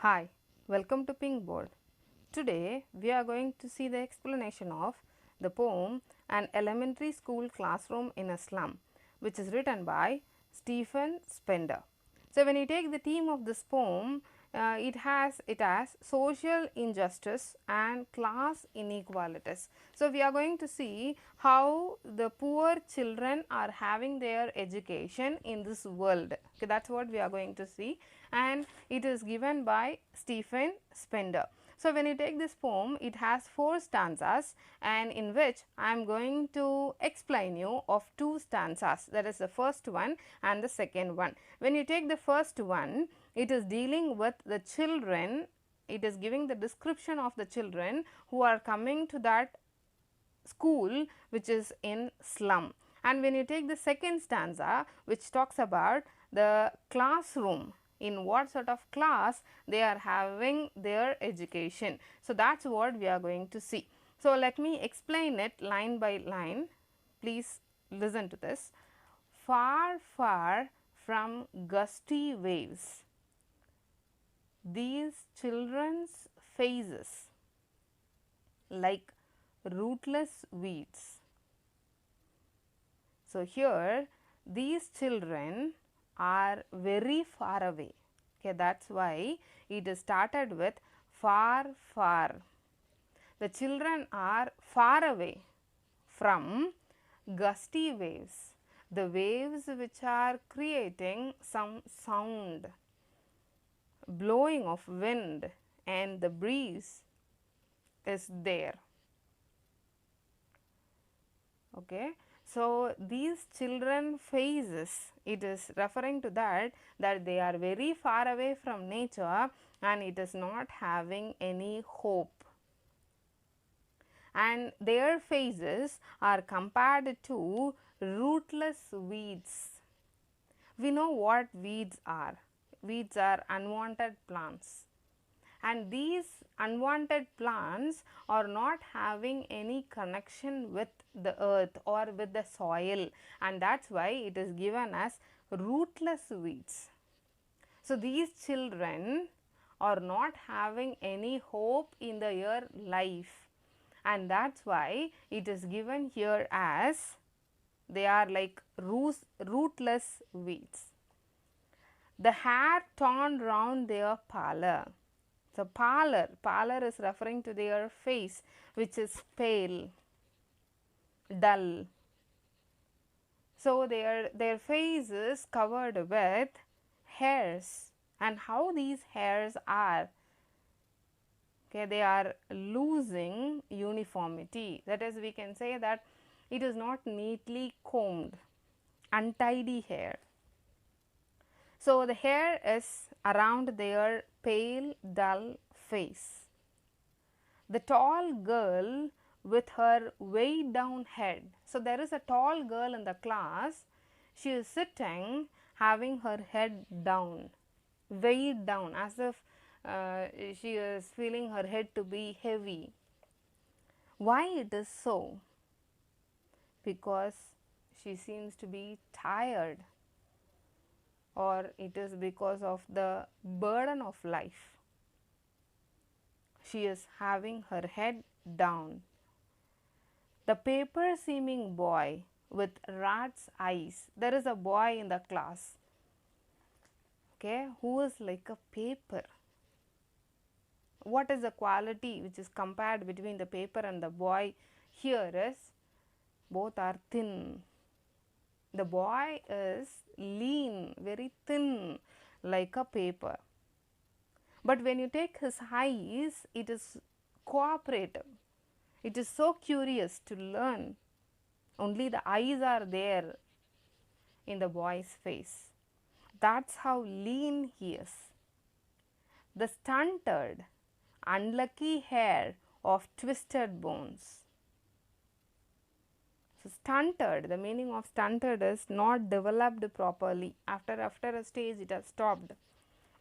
Hi, welcome to Pink Board. Today we are going to see the explanation of the poem An Elementary School Classroom in a Slum, which is written by Stephen Spender. So, when you take the theme of this poem, it has social injustice and class inequalities. So, we are going to see how the poor children are having their education in this world. Okay, that is what we are going to see, and it is given by Stephen Spender. So, when you take this poem, it has 4 stanzas, and in which I am going to explain you of 2 stanzas, that is the first one and the second one. When you take the first one, it is dealing with the children, it is giving the description of the children who are coming to that school which is in slum. And when you take the second stanza, which talks about the classroom, in what sort of class they are having their education. So, that is what we are going to see. So, let me explain it line by line. Please listen to this. Far, far from gusty waves, these children's faces like rootless weeds. So, here these children are very far away. Okay, that is why it is started with far, far. The children are far away from gusty waves, the waves which are creating some sound, blowing of wind, and the breeze is there. Okay. So, these children faces, it is referring to that they are very far away from nature and it is not having any hope, and their faces are compared to rootless weeds. We know what weeds are. Weeds are unwanted plants, and these unwanted plants are not having any connection with the earth or with the soil, and that is why it is given as rootless weeds. So, these children are not having any hope in their life, and that is why it is given here as they are like rootless weeds. The hair torn round their pallor. So, pallor is referring to their face, which is pale, dull. So, their face is covered with hairs, and how these hairs are, okay, they are losing uniformity. That is, we can say that it is not neatly combed, untidy hair. So, the hair is around their pale dull face. The tall girl with her weighed down head. So, there is a tall girl in the class, she is sitting having her head down, weighed down, as if she is feeling her head to be heavy. Why it is so? Because she seems to be tired, or it is because of the burden of life. She is having her head down. The paper seeming boy with rat's eyes. There is a boy in the class, okay, who is like a paper. What is the quality which is compared between the paper and the boy? Here is both are thin. The boy is lean, very thin, like a paper. But when you take his eyes, it is cooperative. It is so curious to learn. Only the eyes are there in the boy's face. That is how lean he is. The stunted, unlucky hair of twisted bones. So, stunted, the meaning of stunted is not developed properly. After a stage it has stopped.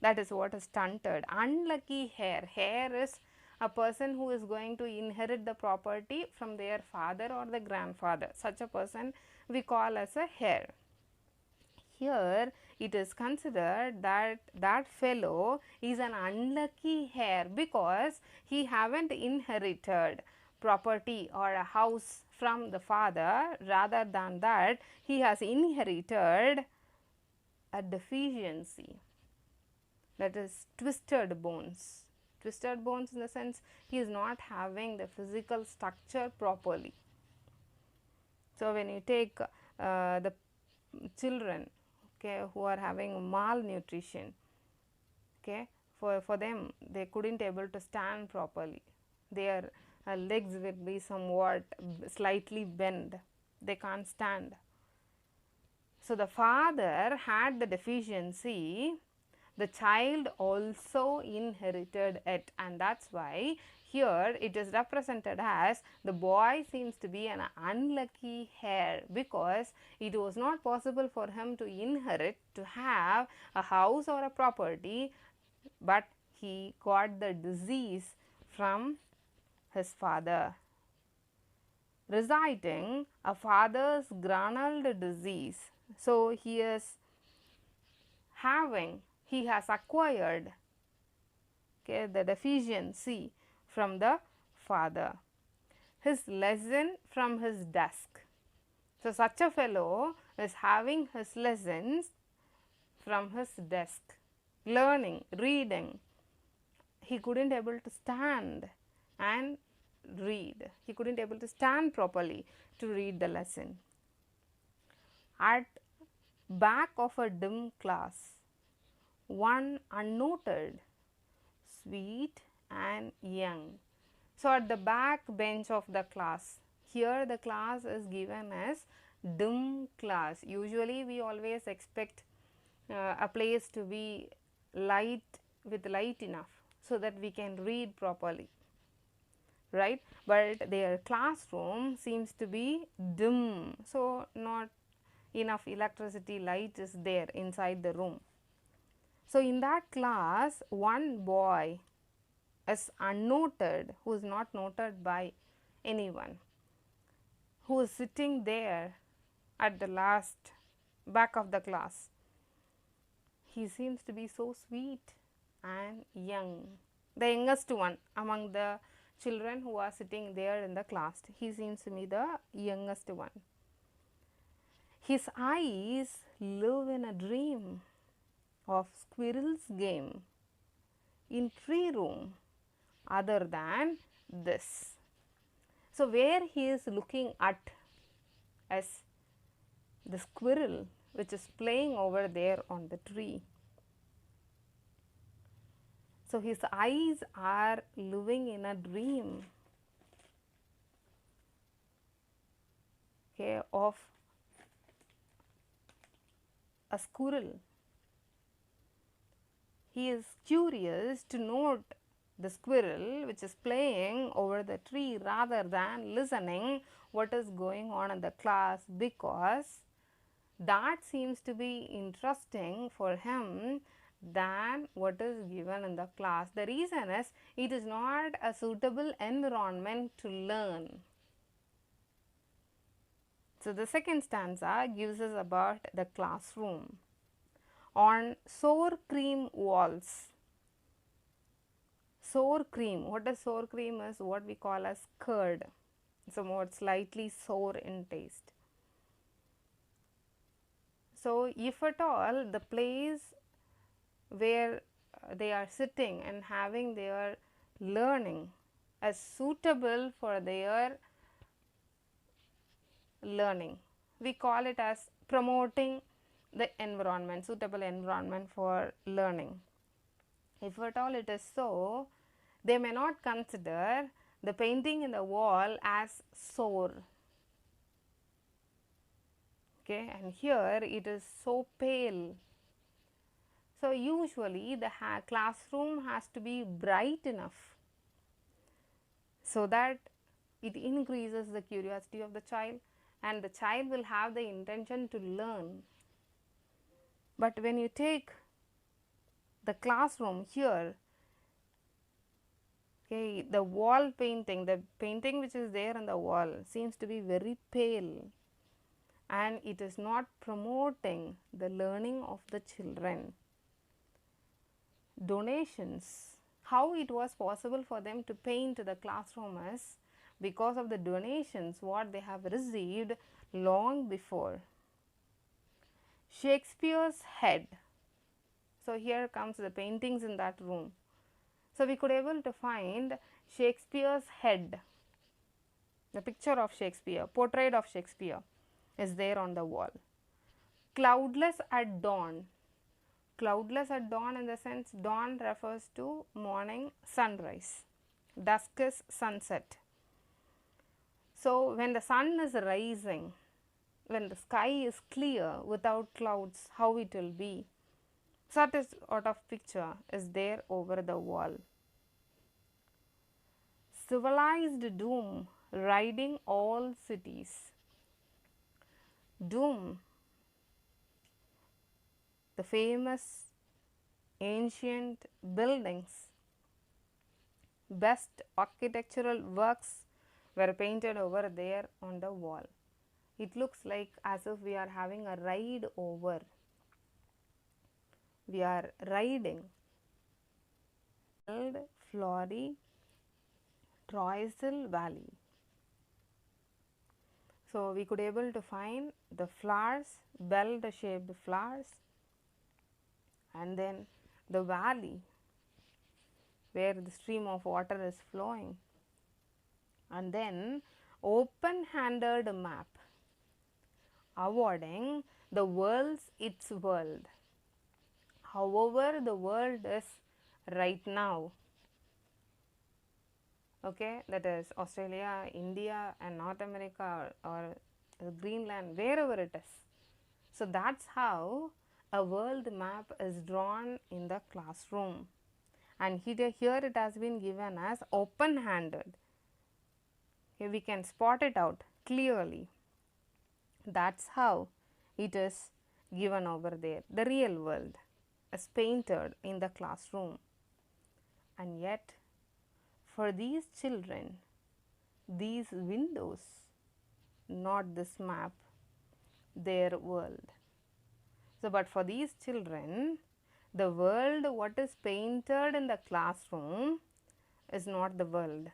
That is what is stunted. Unlucky hair. Hair is a person who is going to inherit the property from their father or the grandfather. Such a person we call as a heir. Here it is considered that that fellow is an unlucky heir because he haven't inherited property or a house from the father. Rather than that, he has inherited a deficiency, that is twisted bones. Twisted bones in the sense he is not having the physical structure properly. So, when you take the children, okay, who are having malnutrition, okay, for them they couldn't able to stand properly, their legs will be somewhat slightly bent, they can't stand. So, the father had the deficiency, the child also inherited it, and that is why here it is represented as the boy seems to be an unlucky heir because it was not possible for him to inherit, to have a house or a property, but he got the disease from his father. Reciting a father's granuled disease. So, he is having, he has acquired, okay, the deficiency from the father. His lesson from his desk. So, such a fellow is having his lessons from his desk, learning, reading. He couldn't able to stand and read. He couldn't able to stand properly to read the lesson. At back of a dim class, one unnoted, sweet and young. So, at the back bench of the class, here the class is given as dim class. Usually we always expect a place to be light, with light enough, so that we can read properly, right, but their classroom seems to be dim. So, not enough electricity light is there inside the room. So, in that class one boy is unnoted, who is not noted by anyone, who is sitting there at the last back of the class. He seems to be so sweet and young, the youngest one among the children who are sitting there in the class. He seems to be the youngest one. His eyes live in a dream of squirrel's game in tree room other than this. So, where he is looking at as the squirrel which is playing over there on the tree. So, his eyes are living in a dream, okay, of a squirrel. He is curious to note the squirrel which is playing over the tree rather than listening what is going on in the class, because that seems to be interesting for him than what is given in the class. The reason is it is not a suitable environment to learn. So, the second stanza gives us about the classroom. On sour cream walls. Sour cream, what is sour cream is what we call as curd. So, more slightly sour in taste. So, if at all the place where they are sitting and having their learning as suitable for their learning, we call it as promoting the environment, suitable environment for learning. If at all it is so, they may not consider the painting in the wall as sour, okay, and here it is so pale. So, usually the classroom has to be bright enough so that it increases the curiosity of the child and the child will have the intention to learn. But when you take the classroom here, okay, the wall painting, the painting which is there on the wall seems to be very pale, and it is not promoting the learning of the children. Donations, how it was possible for them to paint the classroom is because of the donations what they have received long before. Shakespeare's head. So here comes the paintings in that room. So we could able to find Shakespeare's head. The picture of Shakespeare, portrait of Shakespeare is there on the wall. Cloudless at dawn. Cloudless at dawn, in the sense dawn refers to morning sunrise, dusk is sunset. So when the sun is rising, when the sky is clear without clouds, how it will be. Such a sort of picture is there over the wall. Civilized doom riding all cities. Doom, the famous ancient buildings, best architectural works were painted over there on the wall. It looks like as if we are having a ride over. We are riding. Flory, Troisel Valley. So we could able to find the flowers, bell shaped flowers, and then the valley where the stream of water is flowing, and then open handed map awarding the world's its world. However the world is right now, okay, that is Australia, India and North America or Greenland, wherever it is. So that's how a world map is drawn in the classroom, and here it has been given as open handed. Here we can spot it out clearly. That's how it is given over there. The real world is painted in the classroom, and yet for these children, these windows, not this map, their world. So, but for these children, the world what is painted in the classroom is not the world,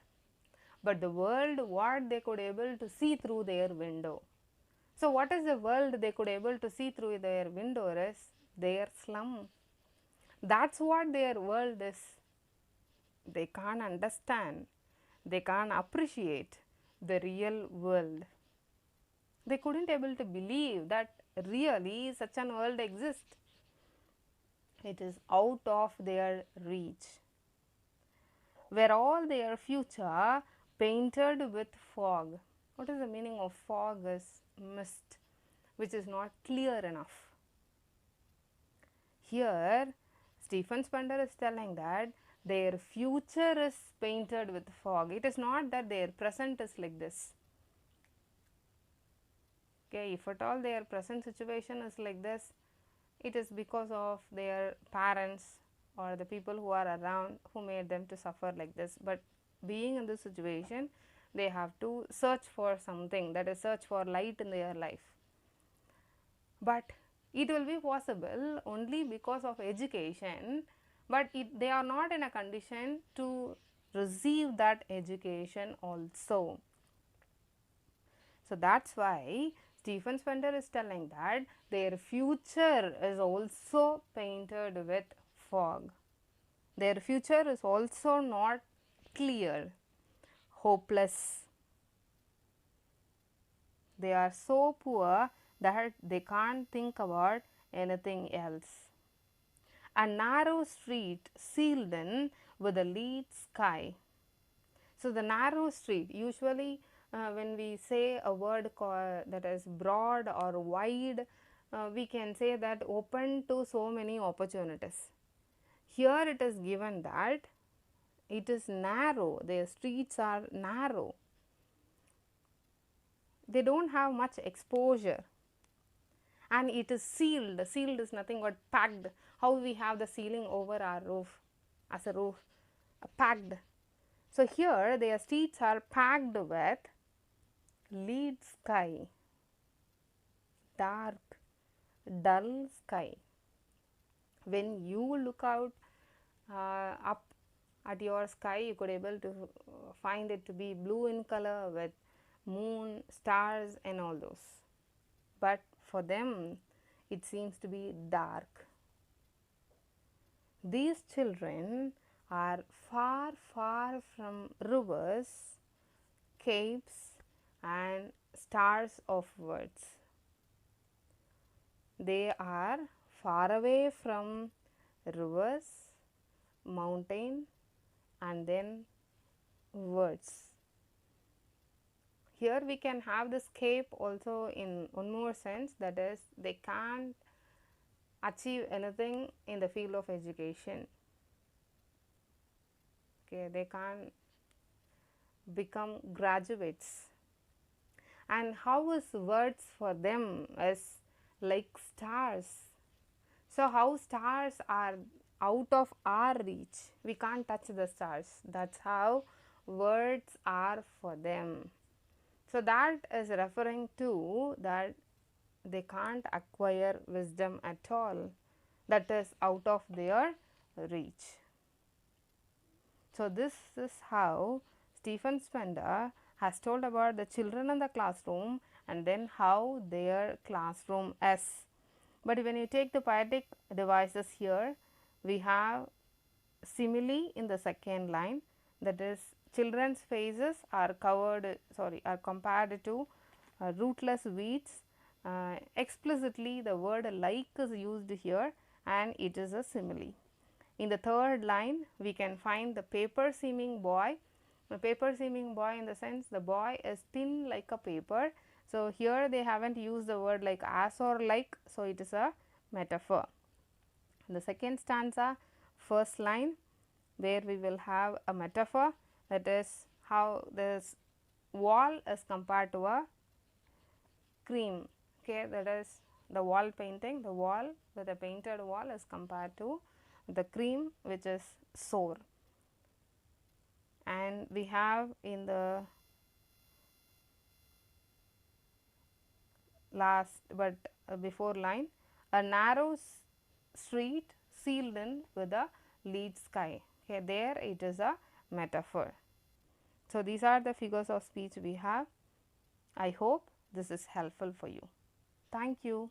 but the world what they could able to see through their window. So, what is the world they could able to see through their window is their slum. That's what their world is. They can't understand, they can't appreciate the real world. They couldn't able to believe that really such an world exists. It is out of their reach. Where all their future painted with fog. What is the meaning of fog? Is mist, which is not clear enough. Here Stephen Spender is telling that their future is painted with fog. It is not that their present is like this. Okay, if at all their present situation is like this, it is because of their parents or the people who are around who made them to suffer like this. But being in this situation, they have to search for something, that is search for light in their life. But it will be possible only because of education, but they are not in a condition to receive that education also. So that's why Stephen Spender is telling that their future is also painted with fog. Their future is also not clear, hopeless. They are so poor that they can't think about anything else. A narrow street sealed in with a lead sky. So the narrow street, usually when we say a word that is broad or wide, we can say that open to so many opportunities. Here it is given that it is narrow, the streets are narrow. They don't have much exposure, and it is sealed. Sealed is nothing but packed. How we have the ceiling over our roof as a roof, packed. So here their streets are packed with lead sky. dark, dull sky. When you look out up at your sky, you could able to find it to be blue in color with moon, stars and all those. But for them it seems to be dark. These children are far, far from rivers, caves and stars of words. They are far away from rivers, mountain and then words. Here we can have this cape also in one more sense, that is they can't achieve anything in the field of education. Okay, they can't become graduates. And how is words for them as like stars? So how stars are out of our reach, we can't touch the stars. That's how words are for them. So that is referring to that they can't acquire wisdom at all, that is out of their reach. So this is how Stephen Spender has told about the children in the classroom and then how their classroom is. But when you take the poetic devices here, we have simile in the second line, that is children's faces are compared to rootless weeds. Explicitly the word like is used here and it is a simile. In the third line we can find the paper seeming boy. The paper seeming boy in the sense the boy is thin like a paper. So here they haven't used the word like as or like, so it is a metaphor. In the second stanza, first line, where we will have a metaphor, that is how this wall is compared to a cream. Okay, that is the wall painting, the wall with a painted wall is compared to the cream which is sour. And we have in the last but before line, a narrow street sealed in with a lead sky. Okay, there it is a metaphor. So these are the figures of speech we have. I hope this is helpful for you. Thank you.